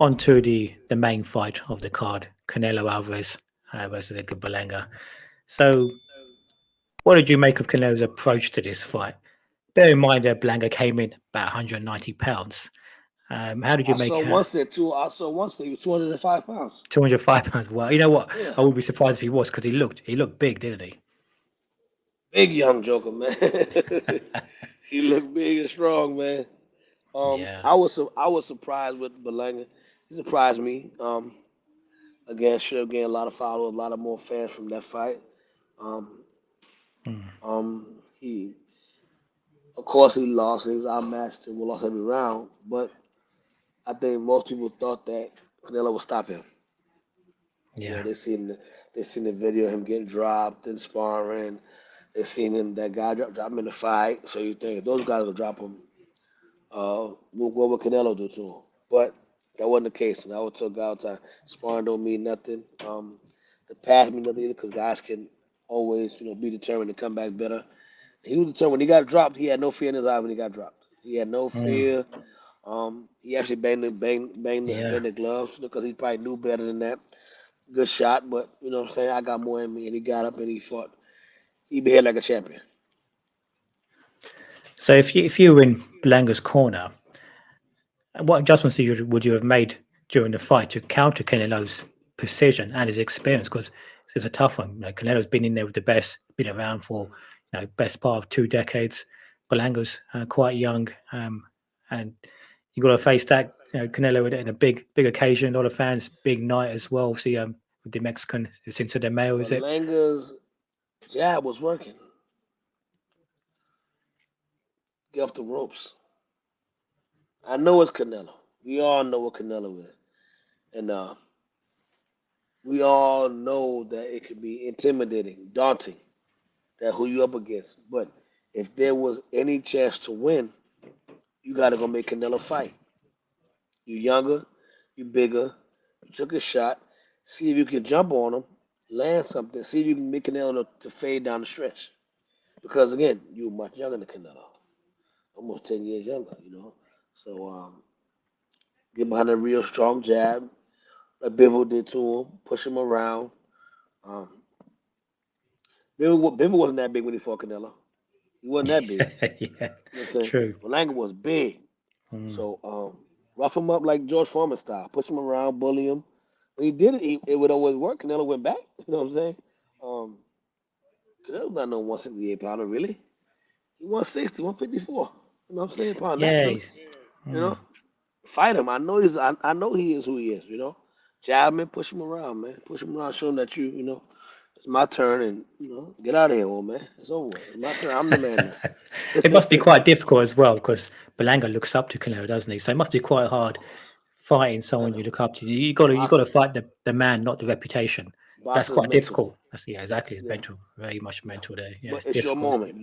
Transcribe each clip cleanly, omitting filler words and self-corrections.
on to the main fight of the card, Canelo Alvarez versus Edgar Berlanga. So, what did you make of Canelo's approach to this fight? Bear in mind that Berlanga came in about 190 pounds. How did you make I saw one say he was 205 pounds. 205 pounds? Well, you know what? Yeah, I would be surprised if he was because he looked big, didn't he? big young Joker, man. He looked big and strong, man. Yeah. I was surprised with Berlanga. He surprised me. Again, should have gained a lot of followers, a lot of more fans from that fight. Um, Mm. he, of course, he lost. He was outmatched and we lost every round. But I think most people thought that Canelo would stop him. You know, Yeah. they seen the video of him getting dropped and sparring. They seen him that guy drop him in the fight. So you think if those guys will drop him, what would Canelo do to him? But that wasn't the case. And I would tell guys all the time, sparring don't mean nothing. The past mean nothing either because guys can always, be determined to come back better. He was determined. When he got dropped, he had no fear in his eye when he got dropped. He had no Mm. fear. He actually Yeah. banged the gloves because he probably knew better than that. Good shot, but you know what I'm saying? I got more in me, and he got up and he fought. He behaved like a champion. So if you were in Berlanga's corner, what adjustments would you have made during the fight to counter Canelo's precision and his experience? Because it's a tough one. Canelo's been in there with the best, been around for best part of 2 decades. Berlanga's quite young, and you got to face that. Canelo in a big occasion, a lot of fans, big night as well. See, with the Mexican Cinco de Mayo, is it? Berlanga's jab was working. Get off the ropes. I know it's Canelo. We all know what Canelo is, and we all know that it can be intimidating, daunting. That who you up against. But if there was any chance to win, you got to go make Canelo fight. You younger, you bigger. You took a shot. See if you can jump on him, land something. See if you can make Canelo to fade down the stretch. Because again, you're much younger than Canelo, almost 10 years younger. So get behind a real strong jab, like Bivol did to him, push him around. Um, Bivol wasn't that big when he fought Canelo. He wasn't that big. Yeah, You know what I'm saying? true. Berlanga was big. Mm. So rough him up like George Foreman style, push him around, bully him. When he did it, it would always work. Canelo went back. You know what I'm saying? Um, Canelo's not no 168 pounder really. He 160, 154. You know what I'm saying? Pound Yeah. naturally. You know, Mm. fight him. I know he is who he is. Jab him, push him around, man. Push him around, show him that it's my turn, and get out of here, old man. It's over with. It's my turn. I'm the man It must be now. quite difficult as well because Berlanga looks up to Canelo, doesn't he? So it must be quite hard fighting someone you look up to. You got to Boxing, fight the man, not the reputation. That's boxing is quite mental. difficult. Yeah, exactly. It's Yeah, mental, very much mental there. Yeah, but it's it's your difficult. moment.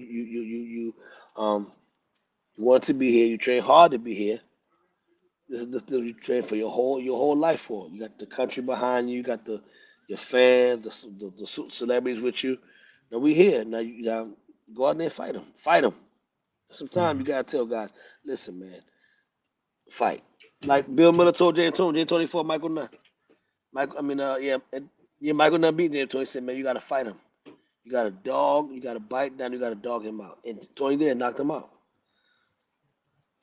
Um, you want to be here. You train hard to be here. This you train for your whole life for. You got the country behind you. You got your fans, the celebrities with you. Now we here. Now you gotta go out there and fight them. Fight them. Sometimes you Mm. gotta tell guys, listen, man, fight. Like Bill Miller told James Tony, James 24, Michael Nunn. Michael Nunn beat James Tony. Said, man, you gotta fight him. You got a dog. You got to bite down. You got to dog him out. And Tony did knocked him out.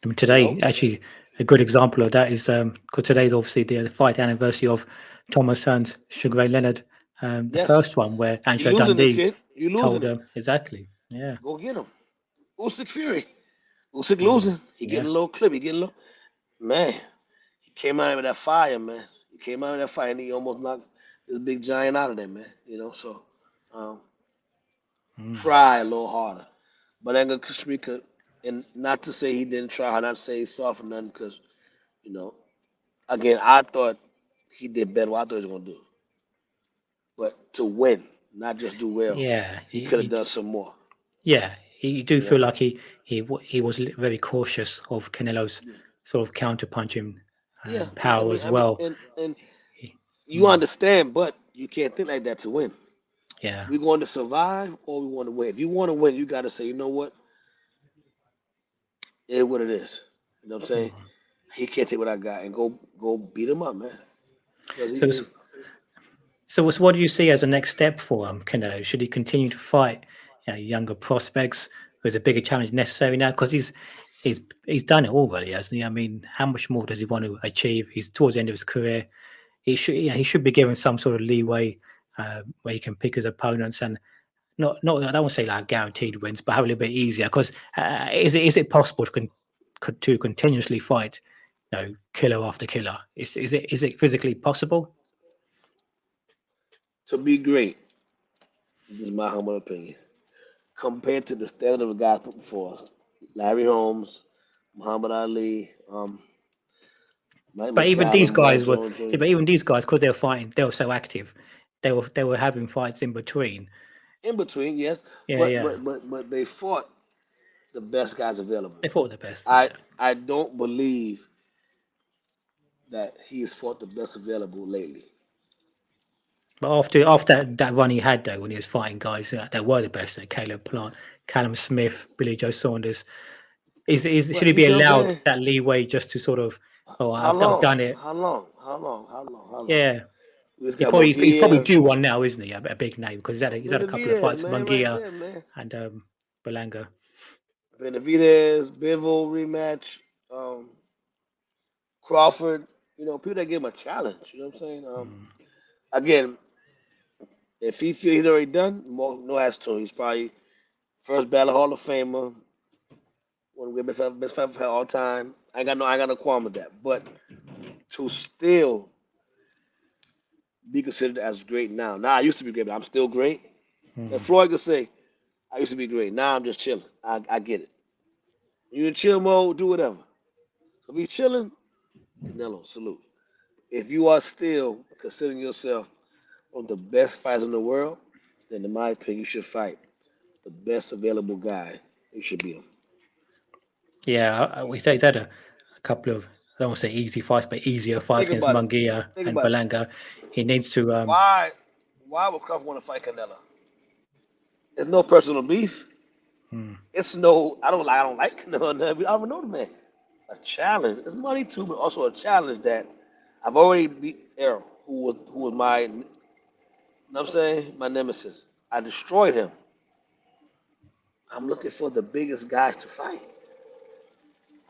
I mean, You today know. actually a good example of that is because today's obviously the fight anniversary of Thomas and Sugar Ray Leonard, the Yes, first one where you Angelo losing this Dundee kid. You losing told him. him exactly. Yeah. Go get him. Usyk Fury. Usyk Mm. losing. He getting Yeah. a little clip. He getting a little. Man, he came out of that fire, man. He came out of that fire and he almost knocked this big giant out of there, man. So um, Mm. try a little harder. But Anga Kashmika, and not to say he didn't try hard, not to say he's soft or nothing, because, you know, again, I thought he did better what I thought he was going to do. But to win, not just do well, Yeah. he could have done some more. Yeah, you do You feel know, like he was very cautious of Canelo's yeah, sort of counter punching yeah. I power mean, as I mean, well. and He- you mm, understand, but you can't think like that to win. yeah, We going to survive or we want to win. If you want to win, you got to say, you know what, it is what it is. You know what I'm saying? mm, he can't take what I got and go beat him up, man. Because So, he, what do you see as the next step for Canelo? Should he continue to fight younger prospects? Or is a bigger challenge necessary now? Because he's done it already, hasn't he? I mean, how much more does he want to achieve? He's towards the end of his career. He should be given some sort of leeway where he can pick his opponents and not I don't want to say like guaranteed wins, but have a little bit easier. Because is it possible to continuously fight, killer after killer? Is it physically possible? to be great, this is my humble opinion, compared to the standard of the guys put before us, Larry Holmes, Muhammad Ali, Mike But even these McCallum, Roy guys were, Jones yeah, Jr. but even these guys, because they were fighting, they were so active. They were having fights in between. In between, yes, Yeah, but yeah. they fought the best guys available. They fought the best. I Yeah. I don't believe that he's fought the best available lately. But after that run he had though, when he was fighting guys that were the best, Caleb Plant, Callum Smith, Billy Joe Saunders, should But he you be see what I'm allowed saying? that leeway just to sort of, oh, How I've long? done it. How long? How long? How long? How long? Yeah. We just He got probably he's probably Munguia, due one now, isn't he? A big name because he's had a couple of Benavidez, fights, man, right Munguia there, man. and Berlanga. Benavidez, Bivol rematch, um, Crawford. You know, people that give him a challenge. You know what I'm saying? Mm. Again, if he feel he's already done, no has to. He's probably first ballot Hall of Famer, one of the best fighter all time. I ain't got no qualm with that. But to still be considered as great now. Now I used to be great, but I'm still great. And Mm. Floyd could say, I used to be great. Now I'm just chilling. I get it. You in chill mode, do whatever. So be chilling, Canelo, salute. If you are still considering yourself one of the best fighters in the world, then in my opinion, you should fight the best available guy. You should beat him. Yeah, he's had a couple of, I don't want to say easy fights, but easier fights Think against about it. Munguia Think and about it. Berlanga. He needs to. Why would Crawford want to fight Canelo? It's no personal beef. Hmm. It's no I don't like Canelo. I don't know the man. A challenge. It's money too, but also a challenge that I've already beat Errol, who was my, you know what I'm saying, my nemesis. I destroyed him. I'm looking for the biggest guys to fight.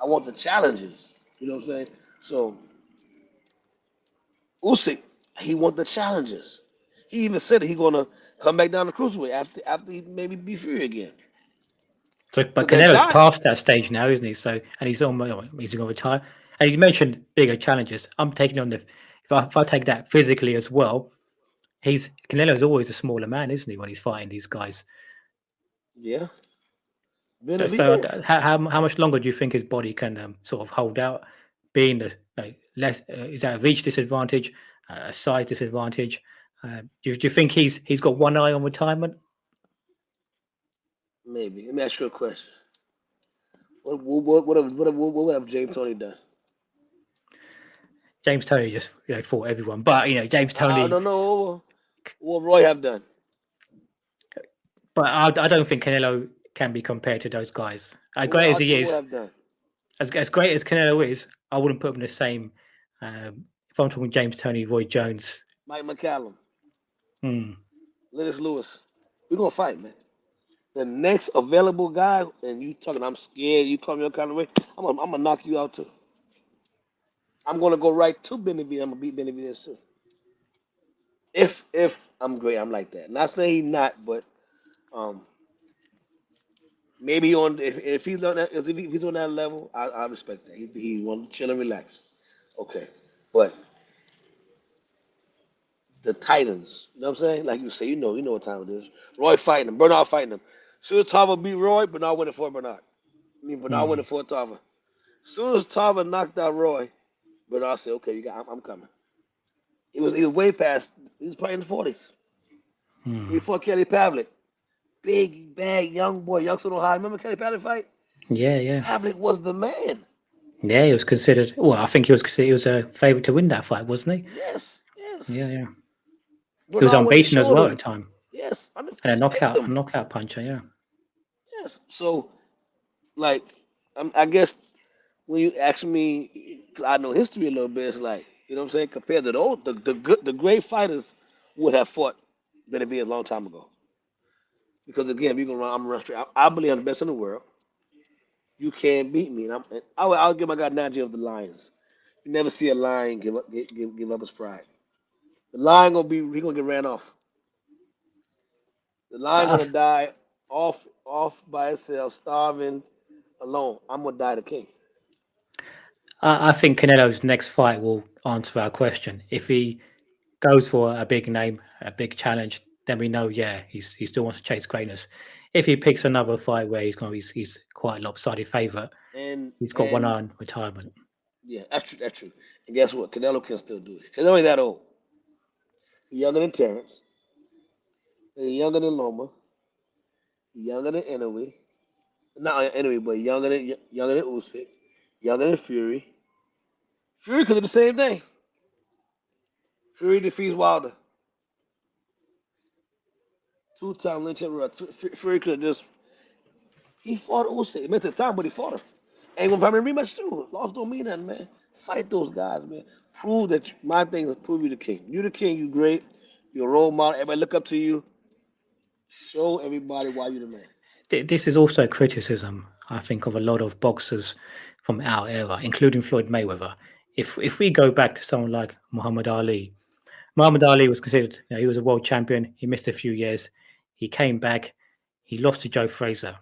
I want the challenges. You know what I'm saying? So Usyk, he want the challenges. He even said he gonna come back down the cruiserweight after he maybe be free again. So, but But that Canelo's giant, past that stage now, isn't he? So, and he's almost he's going to retire. And you mentioned bigger challenges. I'm taking on the if I take that physically as well. Canelo's always a smaller man, isn't he? When he's fighting these guys. yeah, So Benavidez. how much longer do you think his body can sort of hold out, being the less is that a reach disadvantage, a size disadvantage? Do you think he's got one eye on retirement? Maybe. Let me ask you a question. What have James Tony done? James Toney just fought everyone, but James I Toney. don't know what Roy have done. But I don't think Canelo can be compared to those guys. As What great as he Archibald is, have done? as great as Canelo is, I wouldn't put him in the same. If I'm talking James Toney, Roy Jones. Mike McCallum, Hmm. Lennox Lewis. We're gonna fight, man. The next available guy, and you talking, I'm scared. You call me all kind of way. I'm gonna knock you out too. I'm gonna go right to Benavidez. I'm gonna beat Benavidez too. If I'm great, I'm like that. Not saying he's not, but um, maybe on if he's on that if he's on that level, I respect that. He want to chill and relax. Okay, but the Titans, you know what I'm saying? Like you say, you know what time it is. Roy fighting him, Bernard fighting him. Soon as Tava beat Roy, Bernard winning for Bernard. I mean Bernard Hmm. winning for Tava. Soon as Tava knocked out Roy, Bernard said, "Okay, I'm coming." He was way past. He was probably in the 40s. Hmm. Before Kelly Pavlik, big bad young boy, Youngstown, Ohio. Remember Kelly Pavlik fight? Yeah, yeah, Pavlik was the man. yeah. He was considered. Well, I think he was a favourite to win that fight, wasn't Yes, yes. he? Yeah, yeah. He was Bernard went and unbeaten as showed well at him. the time, Yes, and a skinned knockout, a him. knockout puncher. Yeah. Yes. So, like, I guess when you ask me, 'cause I know history a little bit, it's like, you know what I'm saying? Compared to the old, the good, the great fighters would have fought Benavidez a long time ago. Because again, we gonna run, I'm run straight. I believe I'm the best in the world. You can't beat me. And I'll give my guy Najee of the Lions. You never see a lion give up his pride. The lion gonna be he gonna get ran off. The lion I, gonna die off by itself, starving, alone. I'm gonna die the king. I think Canelo's next fight will answer our question. If he goes for a big name, a big challenge, then we know, yeah, he still wants to chase greatness. If he picks another fight where he's quite a lopsided favourite, And he's got one eye and on retirement. yeah, that's true. That's true. And guess what? Canelo can still do it. Canelo ain't that old. He's younger than Terrence. He's younger than Loma. He's younger than Inoue. Not Inoue, but younger than Usyk. Younger than Fury. Fury could do the same thing. Fury defeats Wilder. Two-time Lynch and Fury could have just he fought Usyk. It meant the time, but he fought him. Ain't gonna probably rematch too. Lost don't mean nothing, man. Fight those guys, man. Prove that my thing is prove you the king. You the king. You great. You're a role model. Everybody look up to you. Show everybody why you the man. This is also a criticism, I think, of a lot of boxers from our era, including Floyd Mayweather. If we go back to someone like Muhammad Ali was considered, he was a world champion. He missed a few years. He came back. He lost to Joe Frazier.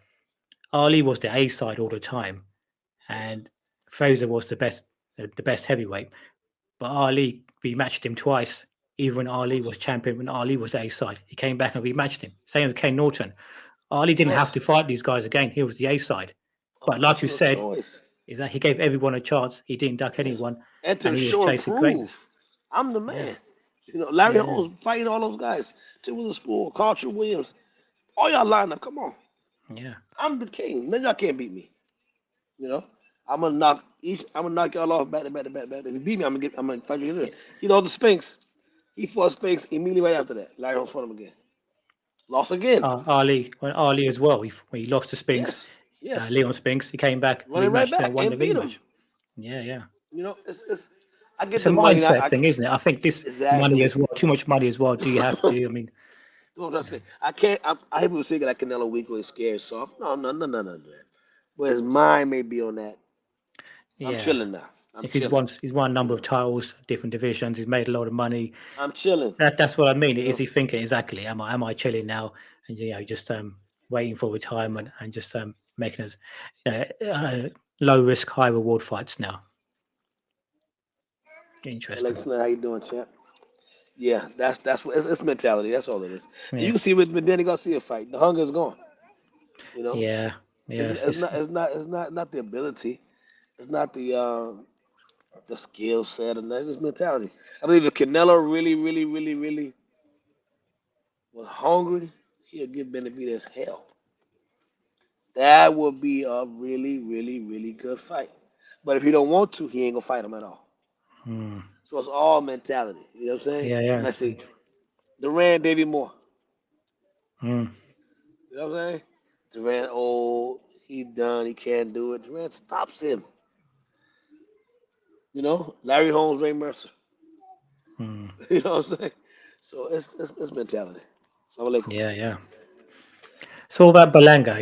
Ali was the A side all the time, Yes. and Frazier was the best heavyweight. But Ali rematched him twice. Even when Of Ali was course. champion, when Ali was the A side, he came back and rematched him. Same with Kane Norton. Ali Of didn't have course. to fight these guys again. He was the A side. A But like you personal said, choice. is that he gave everyone a chance. He didn't duck Yes. anyone, And and to he was show and chasing greatness. prove I'm the Yeah, man. Larry yeah, yeah, Holmes fighting all those guys. Tim Witherspoon, Carter Williams. All y'all line up. Come on. yeah. I'm the king. None of y'all can't beat me. You know, I'm gonna knock y'all off back to back to back to back. If you beat me, I'm gonna fight you again. Yes. You know the Sphinx. He fought Sphinx immediately right after that. Larry Holmes fought him again. Lost again. Ali as well. When he lost to Spinks, Yes. Yes. Leon Spinks, he came back, Running right rematched him, and back won the and beat him. rematch. Yeah, yeah. It's I get It's a the money. mindset thing, isn't it? I think this money Exactly. as well, too much money as well. Do you have to? I mean, You know what I'm yeah, saying? I can't. I hear people say that Canelo weak or he's scared soft. No, no, no, no, no, no. But his mind may be on that. I'm yeah. chilling now. I'm chilling. He's won a You number of know, titles, different divisions. He's made a lot of money. I'm chilling. That's what I mean. You Is know, he thinking exactly? Am I chilling now and just waiting for retirement and just making us low risk, high reward fights now? Interesting. Alex, how you doing, champ? Yeah, that's what it's mentality. That's all it is. And you Yeah, can see with Danny Garcia fight, the hunger is gone. You know, yeah, yeah. it's not the ability. It's not the skill set, and that's just mentality. I believe if Canelo really, really, really, really was hungry, he'll give Benavidez hell. That would be a really, really, really good fight. But if he don't want to, he ain't gonna fight him at all. Hmm. So it's all mentality. You know what I'm saying? Yeah, yeah. And I say Durant, Davy Moore. Hmm. You know what I'm saying? Durant, old, he done, he can't do it. Durant stops him. Larry Holmes, Ray Mercer. Hmm. You know what I'm saying? So it's mentality. So I'm like, Yeah, yeah. So what about Berlanga?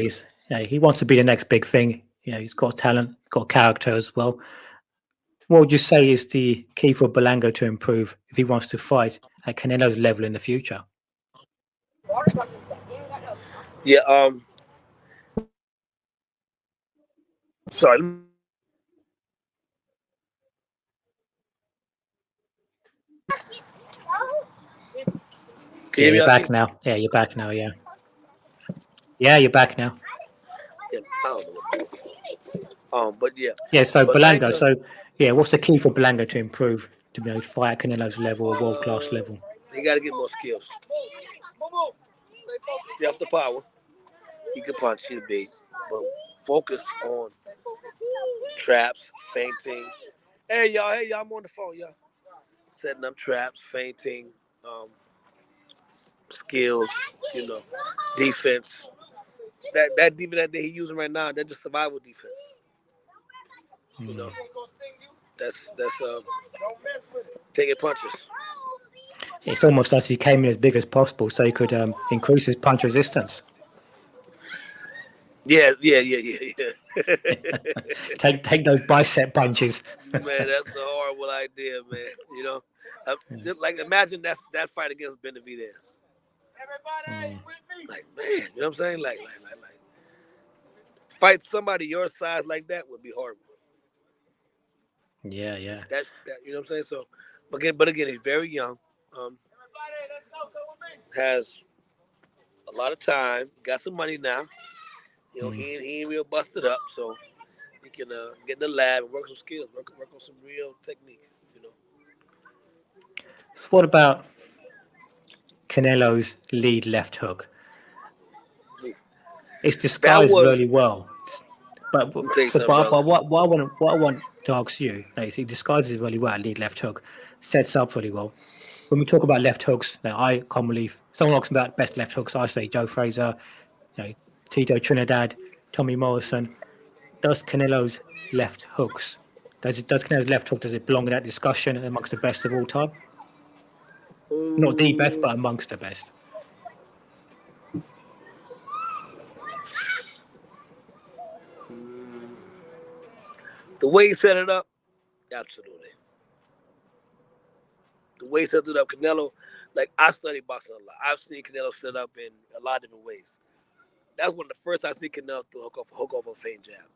He wants to be the next big thing. He's got talent, got character as well. What would you say is the key for Berlanga to improve if he wants to fight at Canelo's level in the future? yeah. Sorry. Can you Yeah, hear me you're out back there? now. Yeah, you're back now. Yeah, yeah, you're back now. Yeah, I don't know. But yeah, Yeah, so Berlanga. Berlanga. So yeah, what's the key for Berlanga to improve to fight at Canelo's level or world class level? He got to get more skills. Stay off the power. He can punch, he big, but focus on traps, feinting. Hey y'all, I'm on the phone, y'all. Setting up traps, feinting, um, skills, you know, defense. That defense that he using right now, that's just survival defense. You know, that's taking punches. It's almost like he came in as big as possible so he could increase his punch resistance. Yeah. take those bicep punches. Man, that's a horrible idea, man. You know, just like imagine that fight against Benavidez. Like, man, you know what I'm saying? Like, fight somebody your size like that would be horrible. Yeah. That you know what I'm saying? So, but again, he's very young. Has a lot of time. Got some money now. You know, he ain't real busted up, so he can get in the lab and work some skills, work on some real technique. You know. So what about Canelo's lead left hook? It's That disguised was. really well, but Let me tell you but, something, but, brother. but what I want to ask you, like, he disguises it really well. Lead left hook sets up really well. When we talk about left hooks, like, I commonly, someone asks about best left hooks, I say Joe Frazier, Tito Trinidad, Tommy Morrison. Does Canelo's left hooks? Does Canelo's left hook? Does it belong in that discussion amongst the best of all time? Not the best, but amongst the best. The way he set it up, absolutely. The way he set it up, Canelo, like I study boxing a lot. I've seen Canelo set up in a lot of different ways. That's one of the first I see Canelo to hook off a feint jab.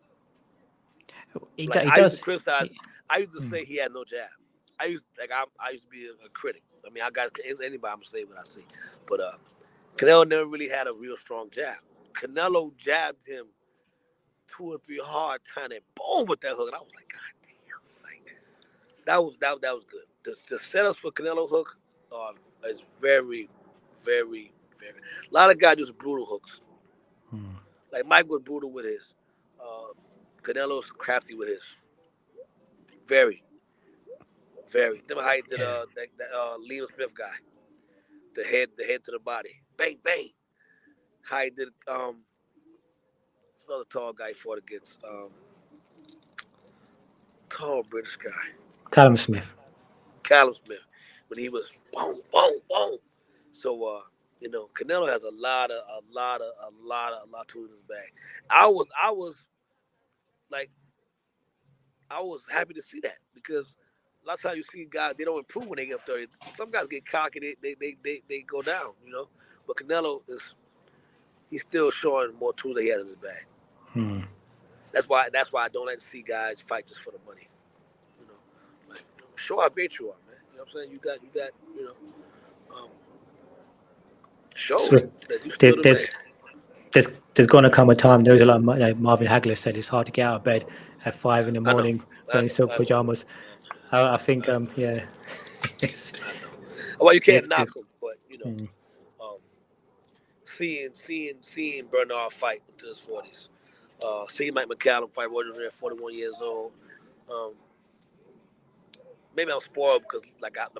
He Like I used to does. criticize. I used to say he had no jab. I used to be a critic. I mean, I got anybody. I'm gonna say what I see, but Canelo never really had a real strong jab. Canelo jabbed him 2 or 3 hard time and boom with that hook, and I was like, God damn, like that was good. The setups for Canelo hook is very, very, very. A lot of guys just brutal hooks. Like Mike was brutal with his. Canelo's crafty with his. Very, very. Remember how he did that Liam Smith guy, the head to the body, bang bang. How he did this other tall guy he fought against tall British guy, Callum Smith. Callum Smith, when he was boom boom boom. So Canelo has a lot of tools in his bag. I was happy to see that because a lot of times you see guys they don't improve when they get up 30. Some guys get cocky, they go down, But Canelo he's still showing more tools that he has in his bag. That's why I don't like to see guys fight just for the money. Like show how great you are, man. You know what I'm saying? You got show So that you still the man. there's going to come a time. There's a lot. Like Marvin Hagler said, it's hard to get out of bed at 5 in the I know. morning wearing silk pajamas. I think yeah. I know. Well, you can't knock it's him, but seeing Bernard fight into his 40s, seeing Mike McCallum fight Roger at 41 years old. Maybe I'm spoiled because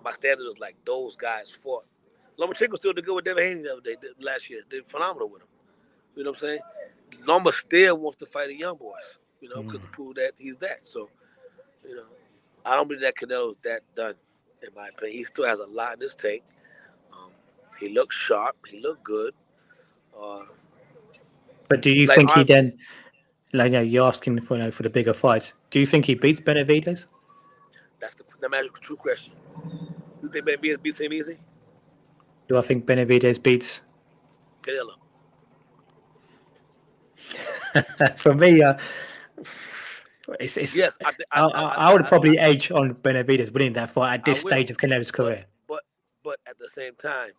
my standard is like those guys fought. Lomachenko still did good with Devin Haney the other day, last year. Did phenomenal with him. You know what I'm saying? Loma still wants to fight the young boys, because to prove that he's that. So, I don't believe that Canelo's that done, in my opinion. He still has a lot in his tank. He looks sharp. He looked good. But do you think he then, you're asking for the bigger fights? Do you think he beats Benavidez? That's the magical true question. You think Benavidez beats him easy? Do I think Benavidez beats Canelo? For me, it's. Yes, I would probably edge on Benavidez winning that fight at this stage of Canelo's career. But at the same time,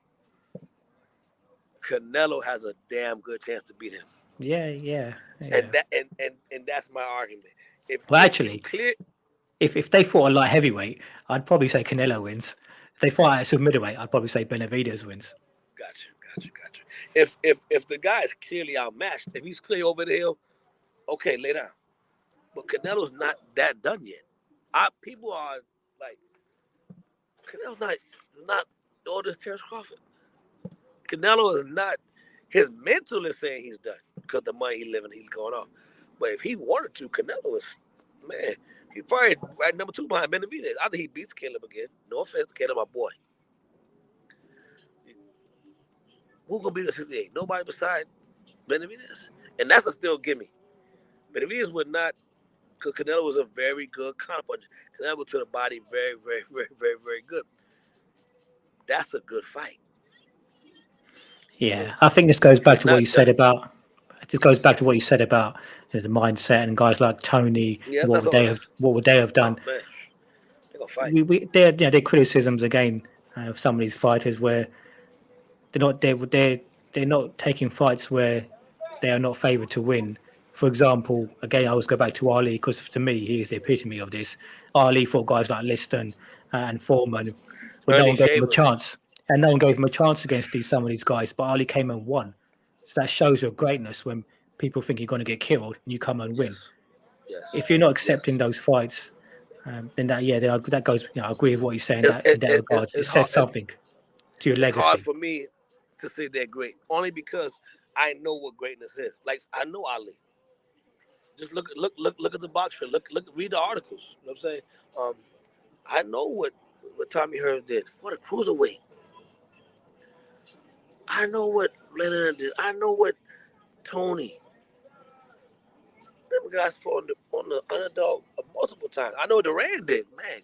Canelo has a damn good chance to beat him. Yeah. And that's my argument. If they fought a light heavyweight, I'd probably say Canelo wins. If they fight at super middleweight, I'd probably say Benavidez wins. Gotcha. If the guy is clearly outmatched, if he's clearly over the hill, okay, lay down. But Canelo's not that done yet. People are like, Canelo's not all this Terrence Crawford. Canelo is not. His mental is saying he's done because the money he's living, he's going off. But if he wanted to, Canelo is, man, He probably right number 2 behind Benavidez. I think he beats Caleb again. No offense to Caleb, my boy. Who gonna beat the 58? Nobody beside Benavidez. And that's a still gimme. Benavidez would not, because Canelo was a very good counterpuncher. Canelo to the body very, very, very, very, very good. That's a good fight. Yeah, I think this goes back to what you said That, about. It goes back to what you said about the mindset and guys like Tony. yes, What that's would all they it have? is. What would they have done? Oh man, they're gonna fight. Their criticisms again of some of these fighters where they're not taking fights where they are not favoured to win. For example, again, I always go back to Ali because to me he is the epitome of this. Ali fought guys like Liston and Foreman, but no Ernie one gave him a Shavers. chance, and no one gave him a chance against some of these guys. But Ali came and won, so that shows your greatness when people think you're going to get killed and you come and win. Yes. If you're not accepting those fights, then that goes. I agree with what you're saying. In that regard, it says something to your legacy. It's hard for me to say they're great, only because I know what greatness is. Like I know Ali. Just look at the box show. Read the articles. You know what I'm saying? I know what Tommy Hearns did for the cruiserweight. I know what Leonard did. I know what Tony. Them guys fought on the underdog multiple times. I know what Duran did, man.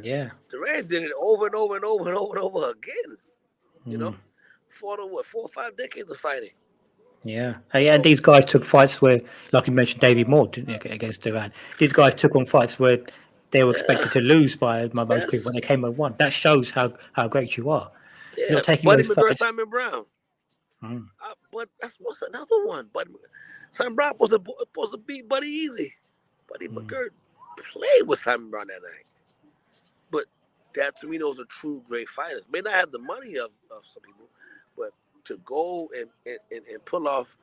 Yeah. Duran did it over and over and over and over and over again. You know, fought over 4 or 5 decades of fighting. Yeah, and these guys took fights where, like you mentioned, David Moore against Duran. These guys took on fights where they were expected to lose by most people when they came and won. That shows how great you are. Yeah, you're not taking Buddy those McGirt, fights. Simon Brown. But what's another one? But Simon Brown was supposed to beat Buddy easy. Buddy McGirt played with Simon Brown that night. But that to me, those are true great fighters. May not have the money of some people, but to go and pull off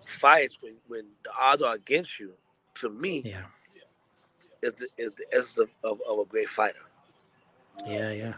fights when the odds are against you, to me, is the essence of a great fighter. Yeah.